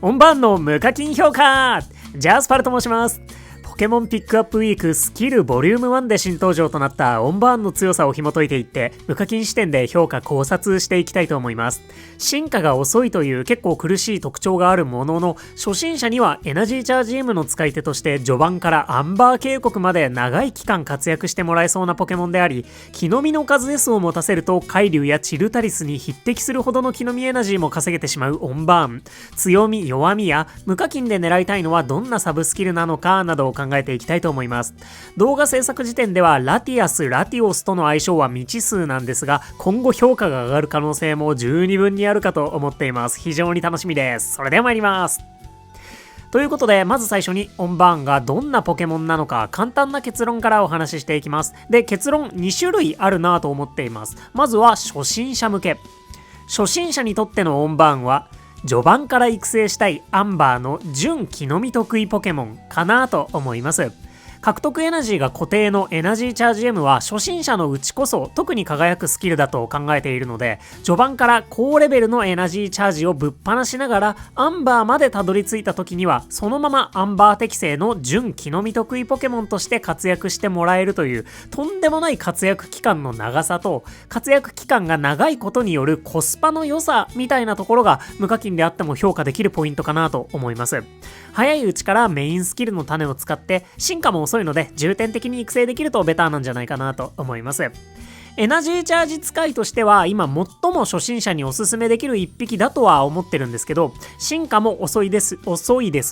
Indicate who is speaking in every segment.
Speaker 1: オンバーンの無課金評価、ジャスパルと申します。ポケモンピックアップウィークスキルボリューム1で新登場となったオンバーンの強さを紐解いていって、無課金視点で評価考察していきたいと思います。進化が遅いという結構苦しい特徴があるものの、初心者にはエナジーチャージ M の使い手として序盤からアンバー渓谷まで長い期間活躍してもらえそうなポケモンであり、木の実の数 S を持たせると海竜やチルタリスに匹敵するほどの木の実エナジーも稼げてしまうオンバーン。強み弱みや無課金で狙いたいのはどんなサブスキルなのかなどを考えていきたいと思います。動画制作時点ではラティアス、ラティオスとの相性は未知数なんですが、今後評価が上がる可能性も十二分にあるかと思っています。非常に楽しみです。それでは参ります。ということで、まず最初にオンバーンがどんなポケモンなのか簡単な結論からお話ししていきます。で、結論2種類あるなと思っています。まずは初心者向け。初心者にとってのオンバーンは序盤から育成したいアンバーの純木の実得意ポケモンかなと思います。獲得エナジーが固定のエナジーチャージ M は初心者のうちこそ特に輝くスキルだと考えているので、序盤から高レベルのエナジーチャージをぶっ放しながらアンバーまでたどり着いた時にはそのままアンバー適正の純木の実得意ポケモンとして活躍してもらえるというとんでもない活躍期間の長さと、活躍期間が長いことによるコスパの良さみたいなところが無課金であっても評価できるポイントかなと思います。早いうちからメインスキルの種を使って進化も遅いので重点的に育成できるとベターなんじゃないかなと思います。エナジーチャージ使いとしては今最も初心者におすすめできる一匹だとは思ってるんですけど、進化も遅いです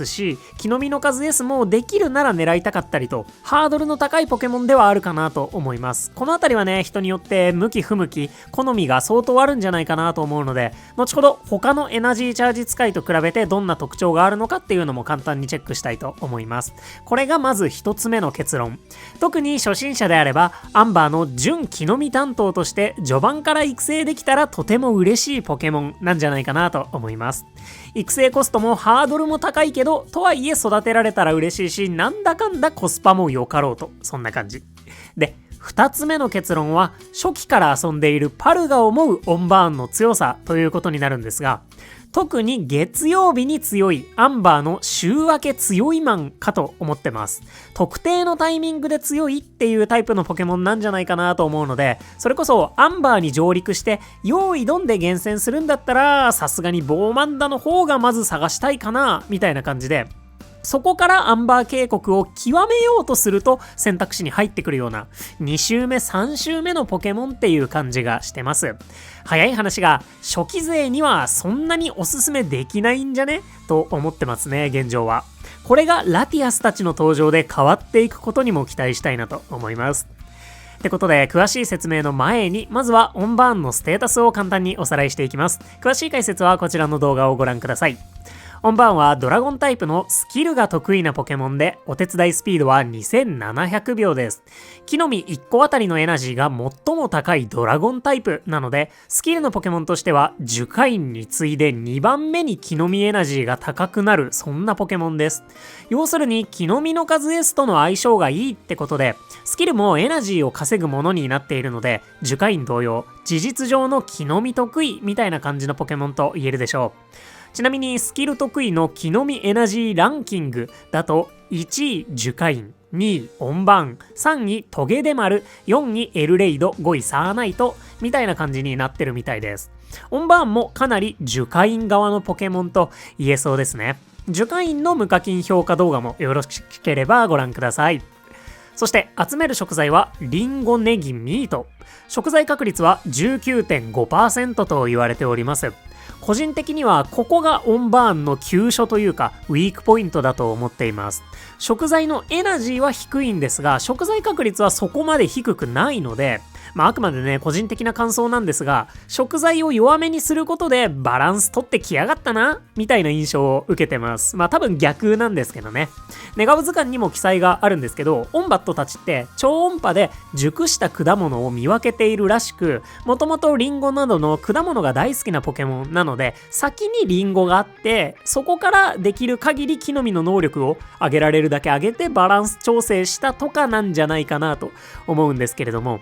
Speaker 1: し、木の実の数 S もできるなら狙いたかったりとハードルの高いポケモンではあるかなと思います。このあたりはね、人によって向き不向き好みが相当あるんじゃないかなと思うので、後ほど他のエナジーチャージ使いと比べてどんな特徴があるのかっていうのも簡単にチェックしたいと思います。これがまず一つ目の結論。特に初心者であればアンバーの純木の実担当として序盤から育成できたらとても嬉しいポケモンなんじゃないかなと思います。育成コストもハードルも高いけど、とはいえ育てられたら嬉しいし、なんだかんだコスパも良かろうと、そんな感じで、2つ目の結論は初期から遊んでいるパルが思うオンバーンの強さということになるんですが、特に月曜日に強いアンバーの週明け強いマンかと思ってます。特定のタイミングで強いっていうタイプのポケモンなんじゃないかなと思うので、それこそアンバーに上陸して用意ドンで厳選するんだったらさすがにボーマンダの方がまず探したいかなみたいな感じで、そこからアンバー渓谷を極めようとすると選択肢に入ってくるような2周目3周目のポケモンっていう感じがしてます。早い話が初期勢にはそんなにおすすめできないんじゃねと思ってますね、現状は。これがラティアスたちの登場で変わっていくことにも期待したいなと思います。ってことで、詳しい説明の前にまずはオンバーンのステータスを簡単におさらいしていきます。詳しい解説はこちらの動画をご覧ください。オンバーンはドラゴンタイプのスキルが得意なポケモンで、お手伝いスピードは2700秒です。木の実1個あたりのエナジーが最も高いドラゴンタイプなので、スキルのポケモンとしては樹海に次いで2番目に木の実エナジーが高くなる、そんなポケモンです。要するに木の実の数 S との相性がいいってことで、スキルもエナジーを稼ぐものになっているので、樹海同様事実上の木の実得意みたいな感じのポケモンと言えるでしょう。ちなみにスキル得意の木の実エナジーランキングだと1位樹海、2位オンバーン、3位トゲデマル、4位エルレイド、5位サーナイトみたいな感じになってるみたいです。オンバーンもかなり樹海側のポケモンと言えそうですね。樹海の無課金評価動画もよろしければご覧ください。そして集める食材はリンゴ、ネギ、ミート。食材確率は 19.5% と言われております。個人的にはここがオンバーンの急所というかウィークポイントだと思っています。食材のエナジーは低いんですが、食材確率はそこまで低くないので、あくまでね個人的な感想なんですが、食材を弱めにすることでバランス取ってきやがったなみたいな印象を受けてます。多分逆なんですけどね。ネガブ図鑑にも記載があるんですけど、オンバットたちって超音波で熟した果物を見分けているらしく、もともとリンゴなどの果物が大好きなポケモンなので、先にリンゴがあってそこからできる限り木の実の能力を上げられるだけ上げてバランス調整したとかなんじゃないかなと思うんですけれども、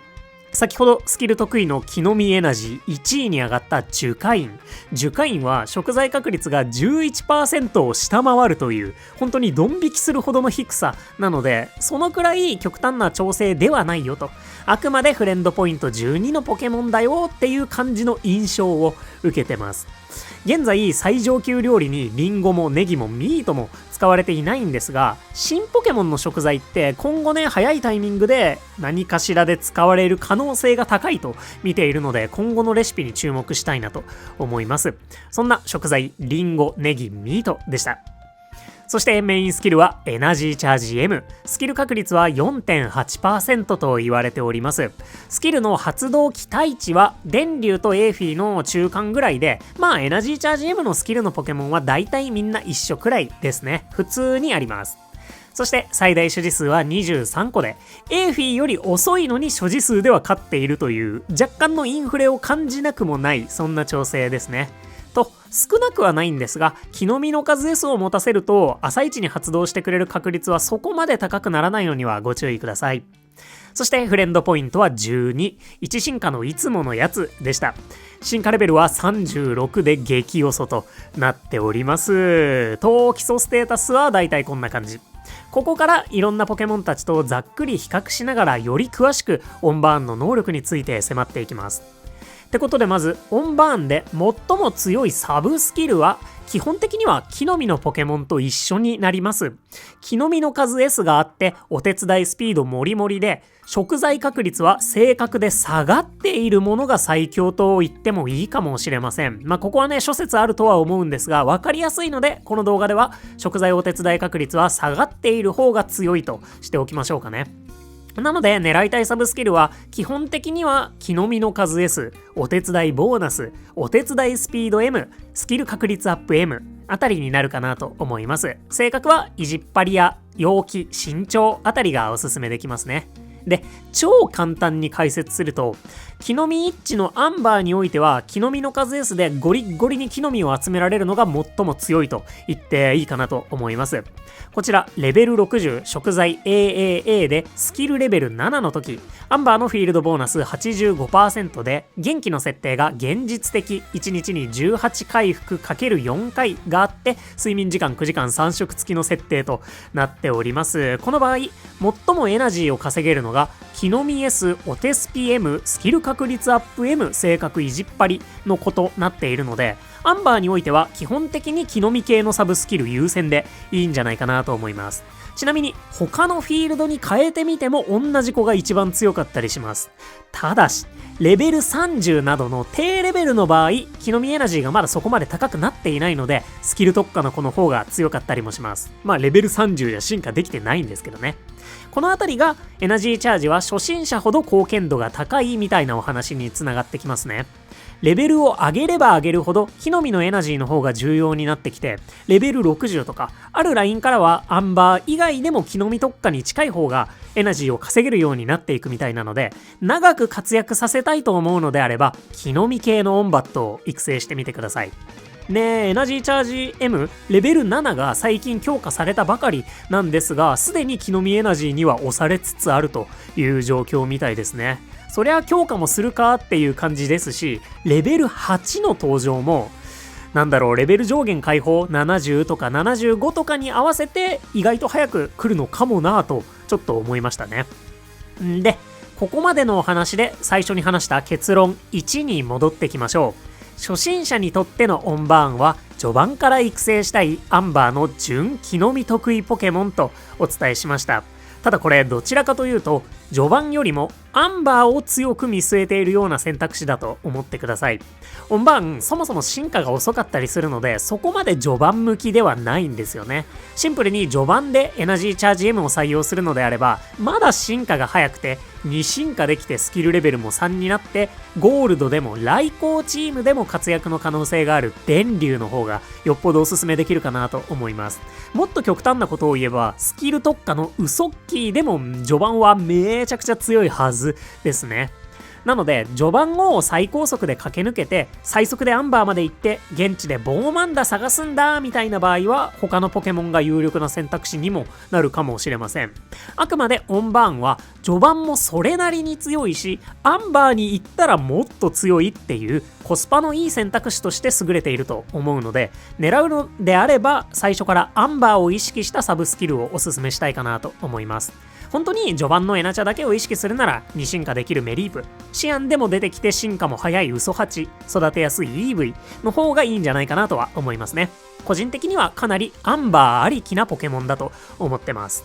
Speaker 1: 先ほどスキル得意の木の実エナジー1位に上がった樹海院。樹海院は食材確率が 11% を下回るという本当にドン引きするほどの低さなので、そのくらい極端な調整ではないよと、あくまでフレンドポイント12のポケモンだよっていう感じの印象を受けてます。現在最上級料理にリンゴもネギもミートも使われていないんですが、新ポケモンの食材って今後ね、早いタイミングで何かしらで使われる可能性が高いと見ているので、今後のレシピに注目したいなと思います。そんな食材、リンゴ、ネギ、ミートでした。そしてメインスキルはエナジーチャージ M。スキル確率は 4.8% と言われております。スキルの発動期待値は電流とエーフィーの中間ぐらいで、エナジーチャージ M のスキルのポケモンは大体みんな一緒くらいですね。普通にあります。そして最大所持数は23個で、エーフィーより遅いのに所持数では勝っているという若干のインフレを感じなくもない、そんな調整ですね。と少なくはないんですが、木の実の数 S を持たせると朝一に発動してくれる確率はそこまで高くならないのにはご注意ください。そしてフレンドポイントは12、1進化のいつものやつでした。進化レベルは36で激遅となっております。と基礎ステータスはだいたいこんな感じ。ここからいろんなポケモンたちとざっくり比較しながら、より詳しくオンバーンの能力について迫っていきます。ってことで、まずオンバーンで最も強いサブスキルは基本的には木の実のポケモンと一緒になります。木の実の数 S があって、お手伝いスピードもりもりで、食材確率は正確で下がっているものが最強と言ってもいいかもしれません。ここはね、諸説あるとは思うんですが、分かりやすいのでこの動画では食材お手伝い確率は下がっている方が強いとしておきましょうかね。なので狙いたいサブスキルは基本的には木の実の数 S、お手伝いボーナス、お手伝いスピード M、スキル確率アップ M あたりになるかなと思います。性格は意地っ張りや陽気、慎重あたりがおすすめできますね。で、超簡単に解説すると、木の実一致のアンバーにおいては木の実の数 S でゴリッゴリに木の実を集められるのが最も強いと言っていいかなと思います。こちらレベル60食材 AAA でスキルレベル7の時、アンバーのフィールドボーナス 85% で元気の設定が現実的1日に18回復 ×4 回があって、睡眠時間9時間3食付きの設定となっております。この場合最もエナジーを稼げるのが木の実 S お手スピ M スキル確率アップ M 性格意地っ張りのことなっているので、アンバーにおいては基本的に木の実系のサブスキル優先でいいんじゃないかなと思います。ちなみに他のフィールドに変えてみても同じ子が一番強かったりします。ただしレベル30などの低レベルの場合、木の実エナジーがまだそこまで高くなっていないので、スキル特化の子の方が強かったりもします。レベル30じゃ進化できてないんですけどね。このあたりがエナジーチャージは初心者ほど貢献度が高いみたいなお話につながってきますね。レベルを上げれば上げるほど木の実のエナジーの方が重要になってきて、レベル60とかあるラインからはアンバー以外でも木の実特化に近い方がエナジーを稼げるようになっていくみたいなので、長く活躍させたいと思うのであれば木の実系のオンバットを育成してみてください。エナジーチャージ M レベル7が最近強化されたばかりなんですが、すでに木の実エナジーには押されつつあるという状況みたいですね。そりゃ強化もするかっていう感じですし、レベル8の登場もレベル上限解放70とか75とかに合わせて意外と早く来るのかもなぁとちょっと思いましたね。で、ここまでのお話で最初に話した結論1に戻ってきましょう。初心者にとってのオンバーンは序盤から育成したいアンバーの純木の実得意ポケモンとお伝えしました。ただこれどちらかというと序盤よりもアンバーを強く見据えているような選択肢だと思ってください。オンバーンそもそも進化が遅かったりするので、そこまで序盤向きではないんですよね。シンプルに序盤でエナジーチャージ M を採用するのであれば、まだ進化が早くて2進化できてスキルレベルも3になって、ゴールドでも来光チームでも活躍の可能性がある電流の方がよっぽどおすすめできるかなと思います。もっと極端なことを言えば、スキル特化のウソッキーでも序盤はめちゃくちゃ強いはずですね。なので序盤を最高速で駆け抜けて最速でアンバーまで行って現地でボーマンダ探すんだみたいな場合は他のポケモンが有力な選択肢にもなるかもしれません。あくまでオンバーンは序盤もそれなりに強いしアンバーに行ったらもっと強いっていうコスパのいい選択肢として優れていると思うので、狙うのであれば最初からアンバーを意識したサブスキルをおすすめしたいかなと思います。本当に序盤のエナチャだけを意識するなら2進化できるメリープ、シアンでも出てきて進化も早いウソハチ、育てやすい EV の方がいいんじゃないかなとは思いますね。個人的にはかなりアンバーありきなポケモンだと思ってます。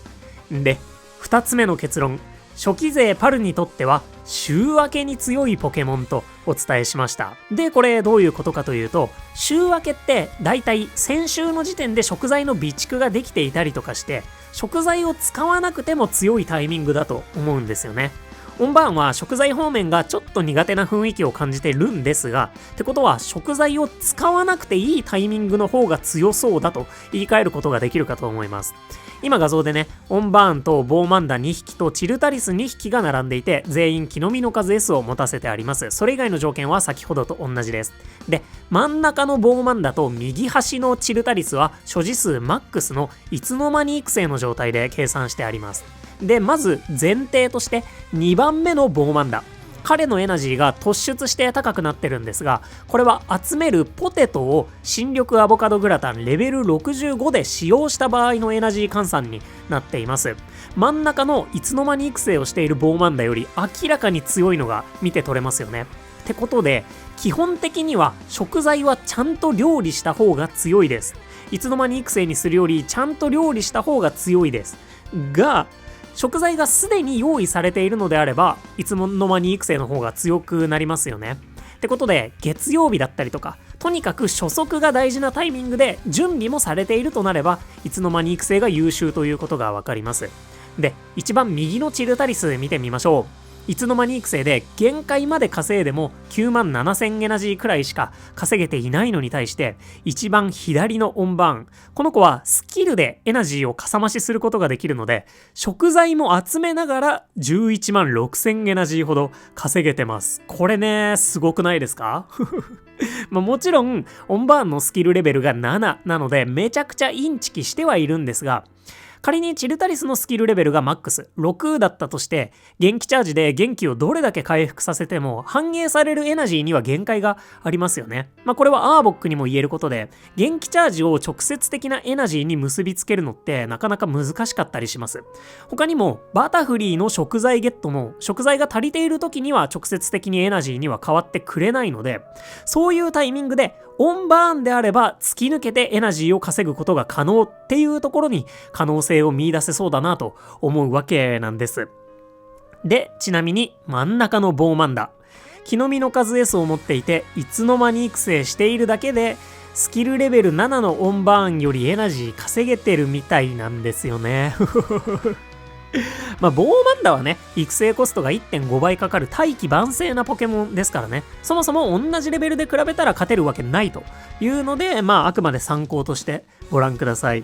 Speaker 1: で、2つ目の結論、初期勢パルにとっては週明けに強いポケモンとお伝えしました。で、これどういうことかというと、週明けってだいたい先週の時点で食材の備蓄ができていたりとかして食材を使わなくても強いタイミングだと思うんですよね。オンバーンは食材方面がちょっと苦手な雰囲気を感じてるんですが、ってことは食材を使わなくていいタイミングの方が強そうだと言い換えることができるかと思います。今画像でね、オンバーンとボーマンダ2匹とチルタリス2匹が並んでいて、全員木の実の数 S を持たせてあります。それ以外の条件は先ほどと同じです。で、真ん中のボーマンダと右端のチルタリスは所持数マックスのいつの間に育成の状態で計算してあります。で、まず前提として2番目のボーマンダ。彼のエナジーが突出して高くなってるんですが、これは集めるポテトを新緑アボカドグラタンレベル65で使用した場合のエナジー換算になっています。真ん中のいつの間に育成をしているボーマンダより明らかに強いのが見て取れますよね。ってことで、基本的には食材はちゃんと料理した方が強いです。いつの間に育成にするよりちゃんと料理した方が強いです。が、食材がすでに用意されているのであれば、いつの間に育成の方が強くなりますよね。ってことで、月曜日だったりとか、とにかく初速が大事なタイミングで準備もされているとなれば、いつの間に育成が優秀ということがわかります。で、一番右のチルタリス見てみましょう。いつの間に育成で限界まで稼いでも97,000エナジーくらいしか稼げていないのに対して、一番左のオンバーン、この子はスキルでエナジーをかさ増しすることができるので、食材も集めながら116,000エナジーほど稼げてます。これね、すごくないですか？もちろんオンバーンのスキルレベルが7なのでめちゃくちゃインチキしてはいるんですが、仮にチルタリスのスキルレベルがマックス6だったとして、元気チャージで元気をどれだけ回復させても反映されるエナジーには限界がありますよね。これはアーボックにも言えることで、元気チャージを直接的なエナジーに結びつけるのってなかなか難しかったりします。他にもバタフリーの食材ゲットも食材が足りている時には直接的にエナジーには変わってくれないので、そういうタイミングでオンバーンであれば突き抜けてエナジーを稼ぐことが可能っていうところに可能性を見出せそうだなと思うわけなんです。で、ちなみに真ん中のボーマンダ、木の実の数 S を持っていていつの間に育成しているだけでスキルレベル7のオンバーンよりエナジー稼げてるみたいなんですよね。ボーマンダはね、育成コストが 1.5 倍かかる大器晩成なポケモンですからね、そもそも同じレベルで比べたら勝てるわけないというので、あくまで参考としてご覧ください。っ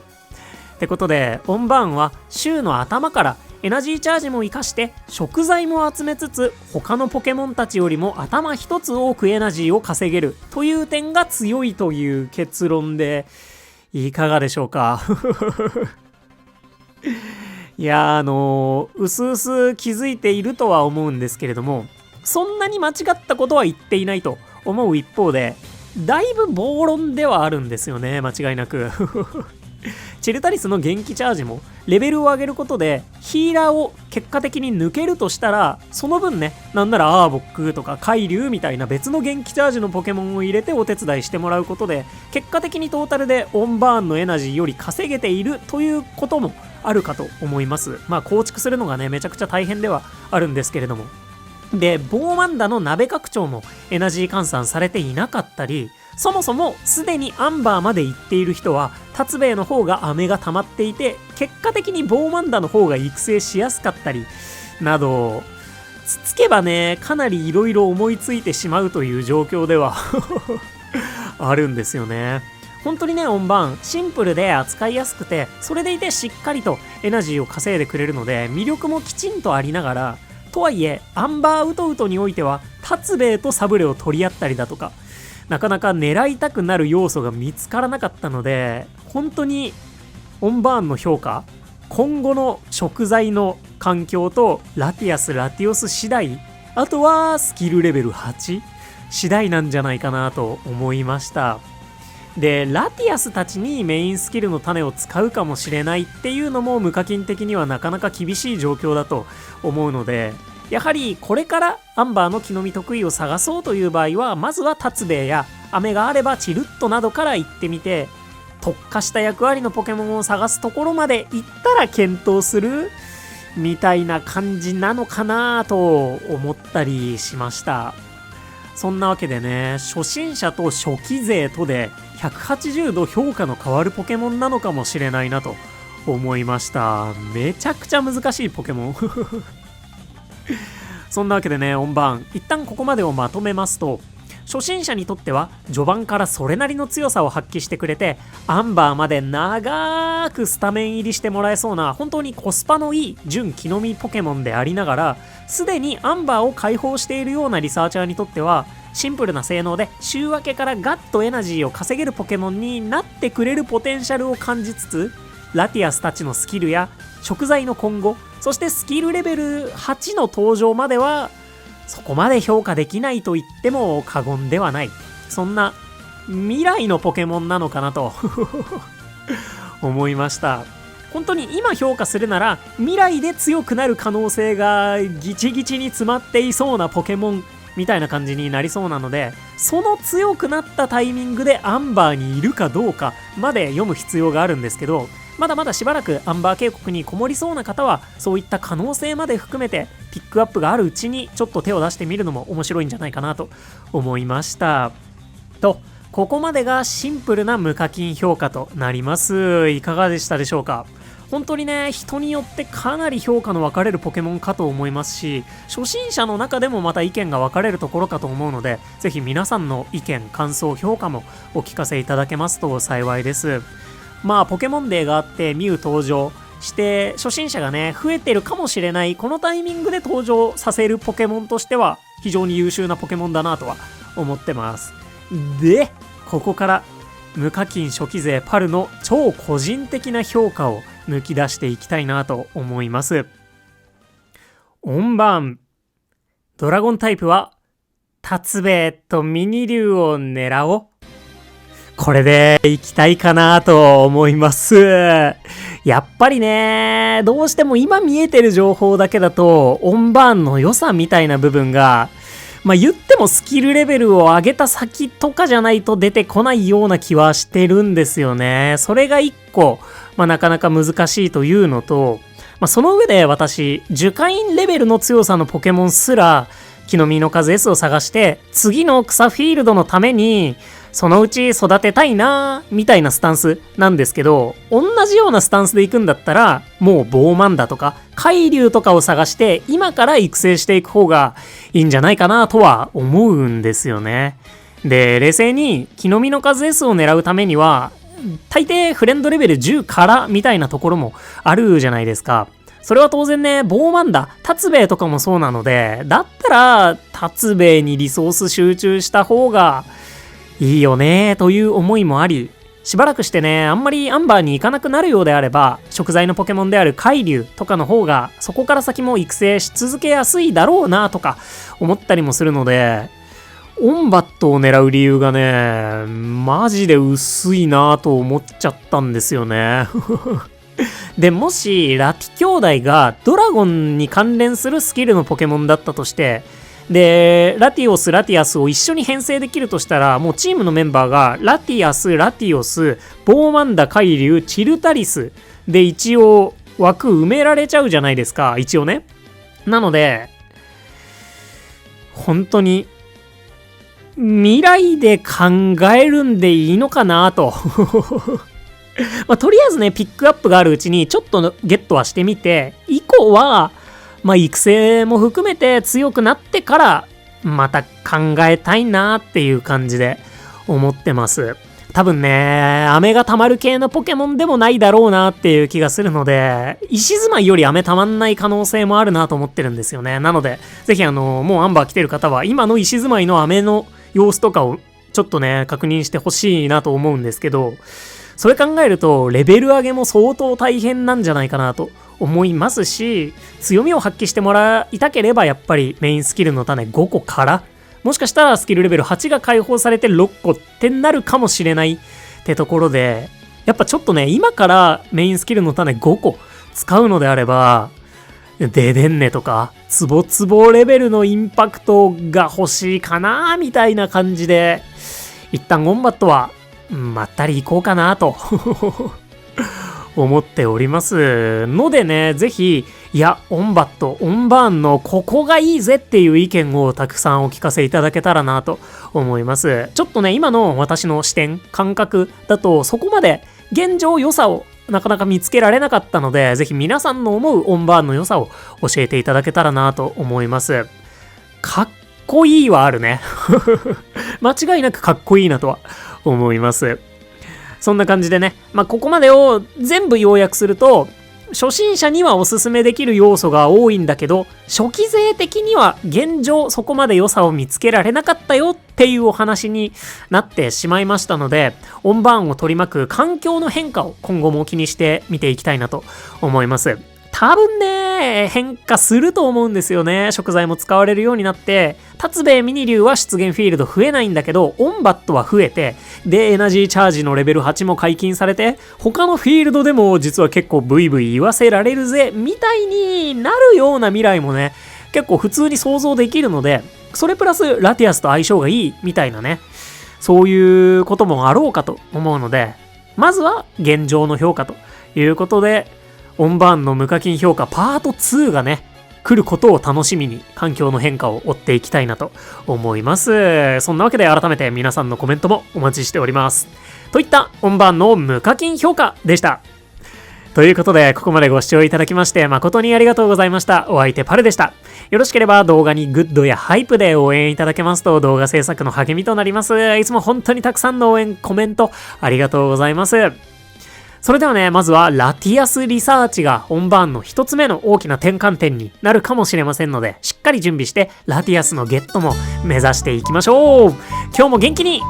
Speaker 1: てことで、オンバーンは週の頭からエナジーチャージも活かして食材も集めつつ、他のポケモンたちよりも頭一つ多くエナジーを稼げるという点が強いという結論で、いかがでしょうか？いやうすうす気づいているとは思うんですけれども、そんなに間違ったことは言っていないと思う一方で、だいぶ暴論ではあるんですよね、間違いなく。チルタリスの元気チャージもレベルを上げることでヒーラーを結果的に抜けるとしたら、その分ね、なんならアーボックとか海竜みたいな別の元気チャージのポケモンを入れてお手伝いしてもらうことで、結果的にトータルでオンバーンのエナジーより稼げているということもあるかと思います。構築するのがね、めちゃくちゃ大変ではあるんですけれども。で、ボーマンダの鍋拡張もエナジー換算されていなかったり、そもそもすでにアンバーまで行っている人は達兵衛の方が飴が溜まっていて、結果的にボーマンダの方が育成しやすかったりなど、つつけばね、かなりいろいろ思いついてしまうという状況ではあるんですよね。本当にね、オンバーンシンプルで扱いやすくて、それでいてしっかりとエナジーを稼いでくれるので、魅力もきちんとありながら、とはいえアンバーウトウトにおいては達兵衛とサブレを取り合ったりだとか、なかなか狙いたくなる要素が見つからなかったので、本当にオンバーンの評価、今後の食材の環境とラティアス・ラティオス次第、あとはスキルレベル8次第なんじゃないかなと思いました。で、ラティアスたちにメインスキルの種を使うかもしれないっていうのも無課金的にはなかなか厳しい状況だと思うので、やはりこれからアンバーの木の実得意を探そうという場合は、まずは達兵衛や飴があればチルットなどから行ってみて、特化した役割のポケモンを探すところまで行ったら検討するみたいな感じなのかなと思ったりしました。そんなわけでね、初心者と初期勢とで180度評価の変わるポケモンなのかもしれないなと思いました。めちゃくちゃ難しいポケモンそんなわけでね、オンバーン一旦ここまでをまとめますと、初心者にとっては序盤からそれなりの強さを発揮してくれて、アンバーまで長くスタメン入りしてもらえそうな本当にコスパのいい純木の実ポケモンでありながら、すでにアンバーを解放しているようなリサーチャーにとってはシンプルな性能で週明けからガッとエナジーを稼げるポケモンになってくれるポテンシャルを感じつつ、ラティアスたちのスキルや食材の今後、そしてスキルレベル8の登場まではそこまで評価できないと言っても過言ではない、そんな未来のポケモンなのかなと思いました。本当に今評価するなら未来で強くなる可能性がギチギチに詰まっていそうなポケモンみたいな感じになりそうなので、その強くなったタイミングでアンバーにいるかどうかまで読む必要があるんですけど、まだまだしばらくアンバー渓谷にこもりそうな方はそういった可能性まで含めてピックアップがあるうちにちょっと手を出してみるのも面白いんじゃないかなと思いました。と、ここまでがシンプルな無課金評価となります。いかがでしたでしょうか。本当にね、人によってかなり評価の分かれるポケモンかと思いますし、初心者の中でもまた意見が分かれるところかと思うので、ぜひ皆さんの意見、感想、評価もお聞かせいただけますと幸いです。まあポケモンデーがあってミュウ登場して初心者がね増えてるかもしれないこのタイミングで登場させるポケモンとしては非常に優秀なポケモンだなとは思ってます。で、ここから無課金初期勢パルの超個人的な評価を抜き出していきたいなと思います。オンバーンドラゴンタイプは達兵衛とミニ竜を狙おう。これでいきたいかなと思います。やっぱりね、どうしても今見えてる情報だけだとオンバーンの良さみたいな部分が、言ってもスキルレベルを上げた先とかじゃないと出てこないような気はしてるんですよね。それが一個、なかなか難しいというのと、その上で私、樹海院レベルの強さのポケモンすら、木の実の数 S を探して、次の草フィールドのために、そのうち育てたいなみたいなスタンスなんですけど、同じようなスタンスで行くんだったらもうボーマンダとか海竜とかを探して今から育成していく方がいいんじゃないかなとは思うんですよね。で、冷静に木の実の数 S を狙うためには大抵フレンドレベル10からみたいなところもあるじゃないですか。それは当然ね、ボーマンダ、達兵衛とかもそうなので、だったら達兵衛にリソース集中した方がいいよねという思いもあり、しばらくしてね、あんまりアンバーに行かなくなるようであれば、食材のポケモンである海竜とかの方が、そこから先も育成し続けやすいだろうなとか思ったりもするので、オンバットを狙う理由がね、マジで薄いなと思っちゃったんですよね。で、もしラティ兄弟がドラゴンに関連するスキルのポケモンだったとして、で、ラティオス、ラティアスを一緒に編成できるとしたら、もうチームのメンバーがラティアス、ラティオス、ボーマンダ、カイリュウ、チルタリスで一応枠埋められちゃうじゃないですか、一応ね。なので、本当に未来で考えるんでいいのかなと。とりあえずね、ピックアップがあるうちにちょっとゲットはしてみて、以降は、育成も含めて強くなってからまた考えたいなっていう感じで思ってます。多分ね、飴が溜まる系のポケモンでもないだろうなっていう気がするので、石住まいより飴溜まんない可能性もあるなと思ってるんですよね。なので、ぜひもうアンバー来てる方は、今の石住まいの飴の様子とかをちょっとね、確認してほしいなと思うんですけど、それ考えると、レベル上げも相当大変なんじゃないかなと思いますし、強みを発揮してもらいたければ、やっぱりメインスキルの種5個から、もしかしたらスキルレベル8が解放されて6個ってなるかもしれないってところで、やっぱちょっとね、今からメインスキルの種5個使うのであれば、デデンネとか、ツボツボレベルのインパクトが欲しいかなみたいな感じで、一旦オンバットは、まったり行こうかなと思っておりますのでね、ぜひ、いや、オンバット、オンバーンのここがいいぜっていう意見をたくさんお聞かせいただけたらなと思います。ちょっとね、今の私の視点、感覚だとそこまで現状良さをなかなか見つけられなかったので、ぜひ皆さんの思うオンバーンの良さを教えていただけたらなと思います。かっこいいはあるね。間違いなくかっこいいなとは思います。そんな感じでね、ここまでを全部要約すると、初心者にはおすすめできる要素が多いんだけど、初期勢的には現状そこまで良さを見つけられなかったよっていうお話になってしまいましたので、オンバーンを取り巻く環境の変化を今後も気にして見ていきたいなと思います。多分ね、変化すると思うんですよね。食材も使われるようになって、達兵衛ミニ竜は出現フィールド増えないんだけど、オンバットは増えて、で、エナジーチャージのレベル8も解禁されて、他のフィールドでも実は結構ブイブイ言わせられるぜ、みたいになるような未来もね、結構普通に想像できるので、それプラスラティアスと相性がいい、みたいなね、そういうこともあろうかと思うので、まずは現状の評価ということで、オンバーンの無課金評価パート2がね、来ることを楽しみに環境の変化を追っていきたいなと思います。そんなわけで改めて皆さんのコメントもお待ちしております。といったオンバーンの無課金評価でした。ということで、ここまでご視聴いただきまして誠にありがとうございました。お相手パルでした。よろしければ動画にグッドやハイプで応援いただけますと動画制作の励みとなります。いつも本当にたくさんの応援、コメントありがとうございます。それではね、まずはラティアスリサーチがオンバーンの一つ目の大きな転換点になるかもしれませんので、しっかり準備してラティアスのゲットも目指していきましょう。今日も元気にいっ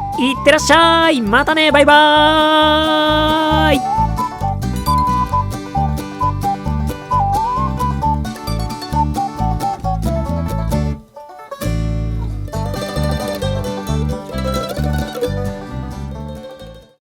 Speaker 1: てらっしゃい。またね、バイバーイ。